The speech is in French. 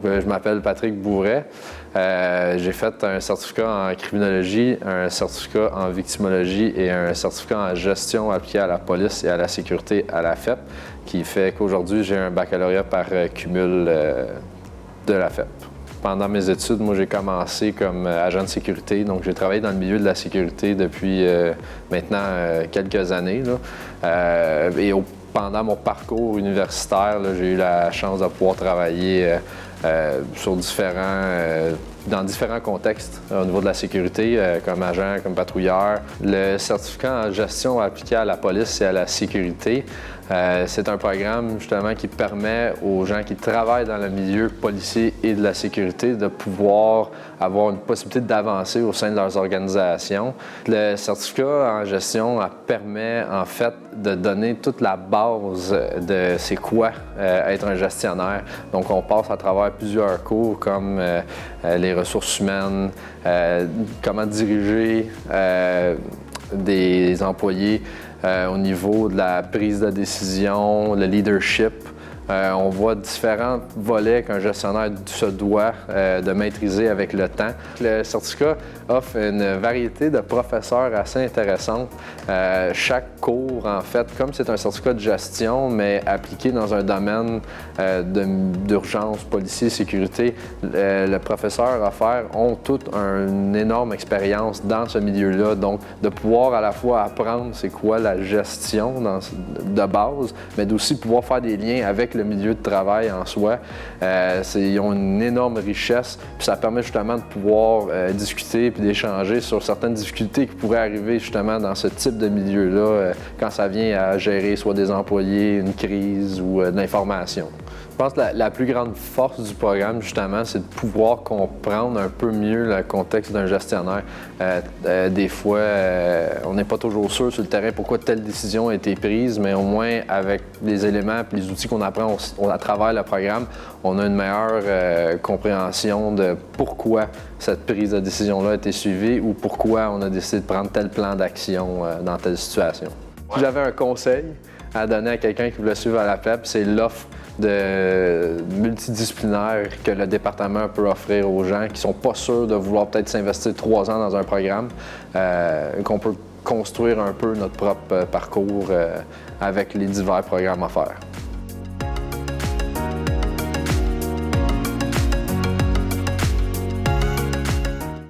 je m'appelle Patrick Bourret. J'ai fait un certificat en criminologie, un certificat en victimologie et un certificat en gestion appliquée à la police et à la sécurité à la FEP, qui fait qu'aujourd'hui, j'ai un baccalauréat par cumul de la FEP. Pendant mes études, moi, j'ai commencé comme agent de sécurité, donc j'ai travaillé dans le milieu de la sécurité depuis maintenant quelques années. Pendant mon parcours universitaire, j'ai eu la chance de pouvoir travailler dans différents contextes au niveau de la sécurité, comme agent, comme patrouilleur. Le certificat en gestion appliquée à la police et à la sécurité, c'est un programme justement qui permet aux gens qui travaillent dans le milieu policier et de la sécurité de pouvoir avoir une possibilité d'avancer au sein de leurs organisations. Le certificat en gestion permet en fait de donner toute la base de c'est quoi être un gestionnaire. Donc on passe à travers plusieurs cours comme les ressources humaines, comment diriger des employés au niveau de la prise de décision, le leadership. On voit différents volets qu'un gestionnaire se doit de maîtriser avec le temps. Le certificat offre une variété de professeurs assez intéressante. Chaque cours, en fait, comme c'est un certificat de gestion, mais appliqué dans un domaine d'urgence, policier, sécurité, le professeur offert ont toute une énorme expérience dans ce milieu-là. Donc, de pouvoir à la fois apprendre c'est quoi la gestion de base, mais d'aussi pouvoir faire des liens avec le milieu de travail en soi. Ils ont une énorme richesse, puis ça permet justement de pouvoir discuter puis d'échanger sur certaines difficultés qui pourraient arriver justement dans ce type de milieu-là quand ça vient à gérer soit des employés, une crise ou de l'information. Je pense que la plus grande force du programme, justement, c'est de pouvoir comprendre un peu mieux le contexte d'un gestionnaire. Des fois, on n'est pas toujours sûr sur le terrain pourquoi telle décision a été prise, mais au moins avec les éléments et les outils qu'on apprend à travers le programme, on a une meilleure compréhension de pourquoi cette prise de décision-là a été suivie ou pourquoi on a décidé de prendre tel plan d'action dans telle situation. Si j'avais un conseil à donner à quelqu'un qui voulait suivre à la PEP, c'est l'offre de multidisciplinaire que le département peut offrir aux gens qui ne sont pas sûrs de vouloir peut-être s'investir 3 ans dans un programme, qu'on peut construire un peu notre propre parcours avec les divers programmes à faire.